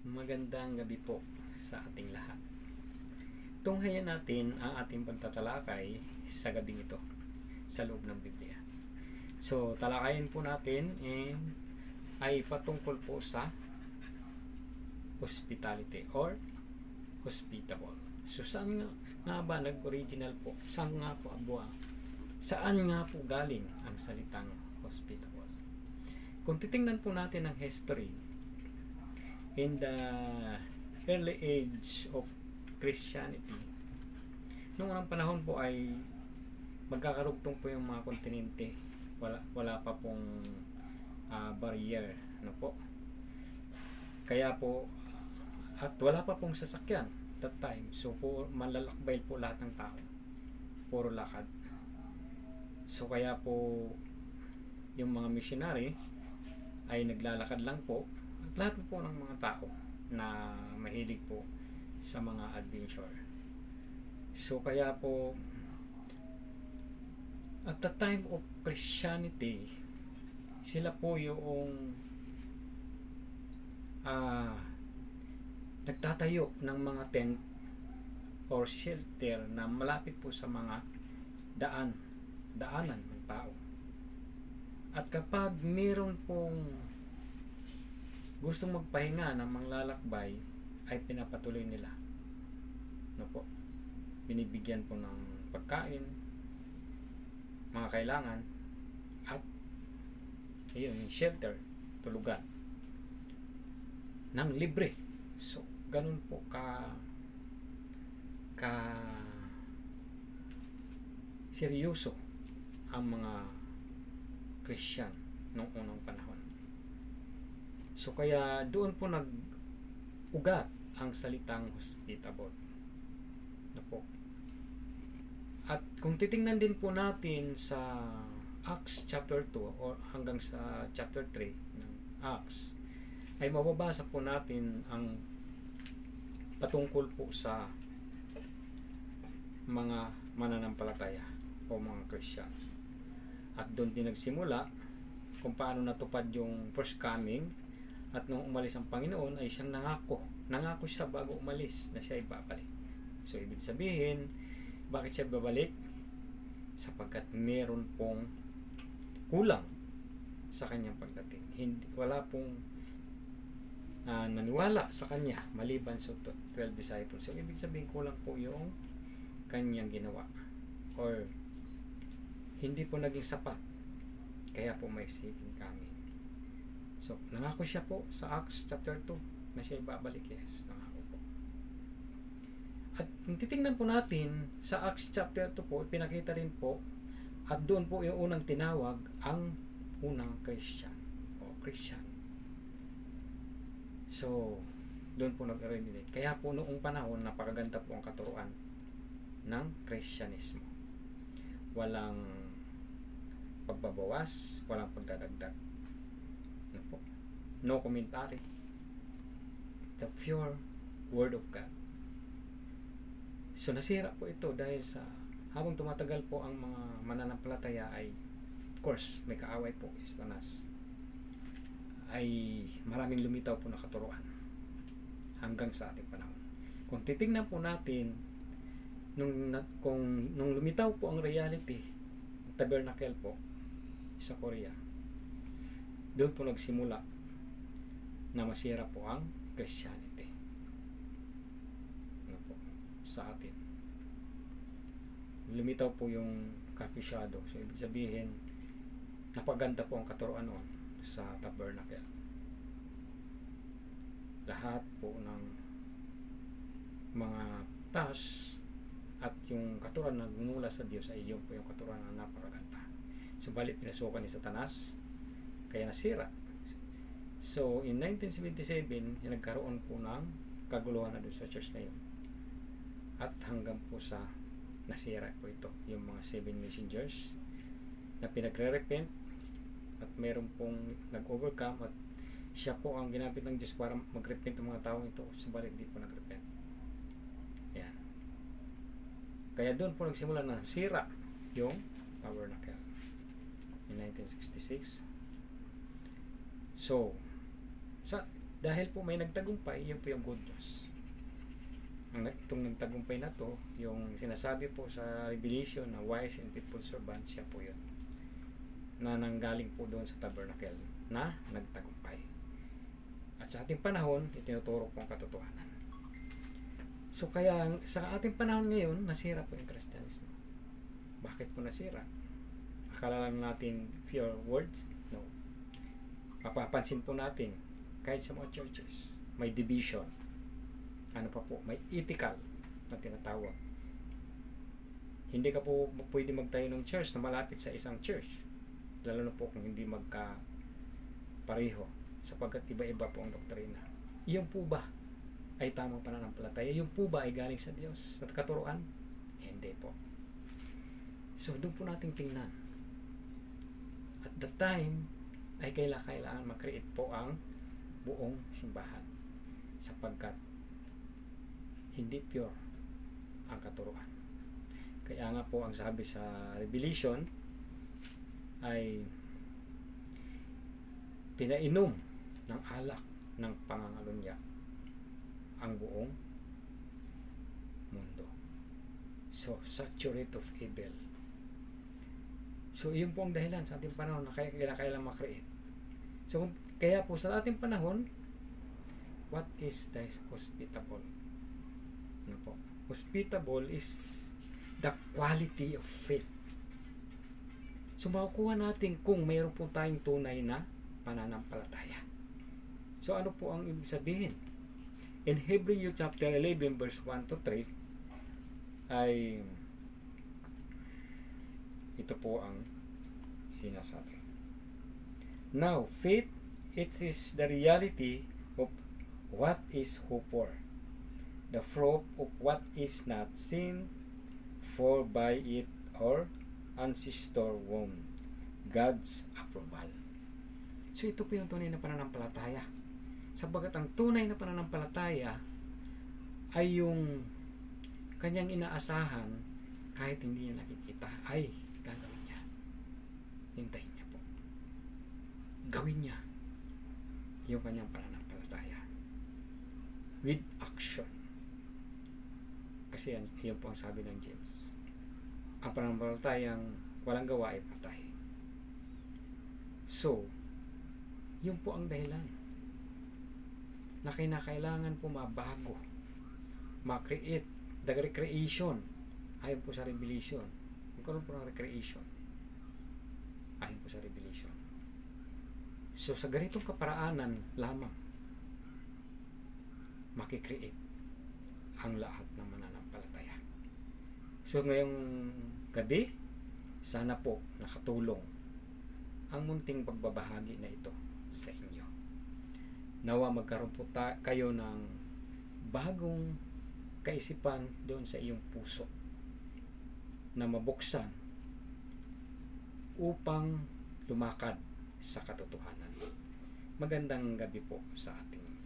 Magandang gabi po sa ating lahat. Tunghayan natin ang ating pagtatalakay sa gabing ito sa loob ng Biblia. So, talakayin po natin ay patungkol po sa hospitality or hospitable. So, saan nga ba nag-original po? Saan nga po galing ang salitang hospitable? Kung titingnan po natin ang history, in the early age of Christianity, noong unang panahon po ay magkakarugtong po yung mga kontinente. Wala pa pong barrier, ano po. Kaya po, at wala pa pong sasakyan that time. So po, malalakbay po lahat ng tao. Puro lakad. So kaya po, yung mga missionary ay naglalakad lang po. Lahat po ng mga tao na mahilig po sa mga adventure. So kaya po, at the time of Christianity, sila po yung nagtatayo ng mga tent or shelter na malapit po sa mga daanan ng tao. At kapag meron pong gustong magpahinga ng manglalakbay, ay pinapatuloy nila. No po? Binibigyan po ng pagkain, mga kailangan, at yung shelter, tulugan ng libre. So, ganun po ka seryoso ang mga Christian noong unang panahon. So kaya doon po nag-ugat ang salitang hospitable. Na po. At kung titingnan din po natin sa Acts chapter 2 or hanggang sa chapter 3 ng Acts, ay mababasa po natin ang patungkol po sa mga mananampalataya o mga Christian. At doon din nagsimula kung paano natupad yung first coming. At nung umalis ang Panginoon ay siyang nangako siya bago umalis na siya ay babalik. So ibig sabihin, bakit siya babalik? Sapagkat meron pong kulang sa kanyang pagdating. Wala pong naniwala sa kanya maliban sa 12 disciples. So ibig sabihin, kulang po yung kanyang ginawa or hindi po naging sapat, kaya po may second coming. So, nangako siya po sa Acts chapter 2 na siya ibabalik. Yes, nangako po. At kung titingnan po natin sa Acts chapter 2 po, pinakita rin po, at doon po yung unang tinawag ang unang Christian o Christian. So, doon po nag-originate. Kaya po noong panahon, napakaganda po ang katuruan ng Christianismo. Walang pagbabawas, walang pagdadagdag. No commentary. The pure Word of God. So nasira po ito dahil sa habang tumatagal po ang mga mananampalataya ay, of course, may kaaway po si Satanas, ay maraming lumitaw po na katuruan hanggang sa ating panahon. Kung titingnan po natin nung lumitaw po ang reality, tabernacle po sa Korea, doon po nagsimula na masira po ang Christianity. Ano po, sa atin. Lumitaw po yung kapisyado. So, ibig sabihin, napaganda po ang katuruan noon sa tabernacle. Lahat po ng mga task at yung katuruan na gumula sa Diyos ay yun po yung katuruan na napakaganda. Subalit, pinasukan ni Satanas, kaya nasira. So, in 1977, nagkaroon po ng kaguluhan na doon sa church na yun. At hanggang po sa nasira po ito, yung mga 7 messengers na pinagre-repent at meron pong nag-overcome at siya po ang ginamit ng Diyos para mag-repent ng mga taong ito, subalit di po nag-repent. Yan. Kaya doon po nagsimula na sira yung tabernacle in 1966. So, Dahil po may nagtagumpay, yun po yung good news. Itong nagtagumpay na to, yung sinasabi po sa Revelation na wise and faithful servant, siya po yun, na nanggaling po doon sa tabernacle na nagtagumpay. At sa ating panahon, itinuturo po ang katotohanan. So kaya sa ating panahon ngayon, nasira po yung Kristyanismo. Bakit po nasira? Akala lang natin pure words? No. Mapapansin po natin, kahit sa mga churches, may division. Ano pa po? May ethical na tinatawag. Hindi ka po pwede magtayo ng church na malapit sa isang church. Lalo na po kung hindi magka-pareho, sapagkat iba-iba po ang doktrina. Iyon po ba ay tamang pananampalataya? Iyon po ba ay galing sa Diyos at katuruan? Hindi po. So doon po nating tingnan. At the time ay kailangan makreate po ang buong simbahan, sapagkat hindi pure ang katuruan. Kaya nga po ang sabi sa Revelation ay pinainom ng alak ng pangangalunya ang buong mundo. So, saturate of evil. So, iyon po ang dahilan sa ating panahon na kailangan makreate. So, kaya po sa ating panahon, what is the hospitable? Ano po? Hospitable is the quality of faith. So, makukuha natin kung mayroon po tayong tunay na pananampalataya. So, ano po ang ibig sabihin? In Hebrews chapter 11 verse 1 to 3 ay ito po ang sinasabi. Now, faith, it is the reality of what is hoped for, the fruit of what is not seen, for by it our ancestor won God's approval. So ito po yung tunay na pananampalataya. Sabagat ang tunay na pananampalataya ay yung kanyang inaasahan kahit hindi niya nakikita, ay gagawin niya. Hintayin niya po. Gawin niya yung kanyang pananampalataya with action. Kasi yan po ang sabi ng James. Ang pananampalatayang walang gawa ay patay. So, yun po ang dahilan na kinakailangan po mabago, ma-create the recreation ayon po sa Revelation. Magkaroon po ng recreation ayon po sa Revelation. So, sa ganitong kaparaanan lamang makikreate ang lahat ng mananampalataya. So, ngayong gabi, sana po nakatulong ang munting pagbabahagi na ito sa inyo. Nawa magkaroon po kayo ng bagong kaisipan doon sa iyong puso na mabuksan upang lumakad sa katotohanan. Magandang gabi po sa ating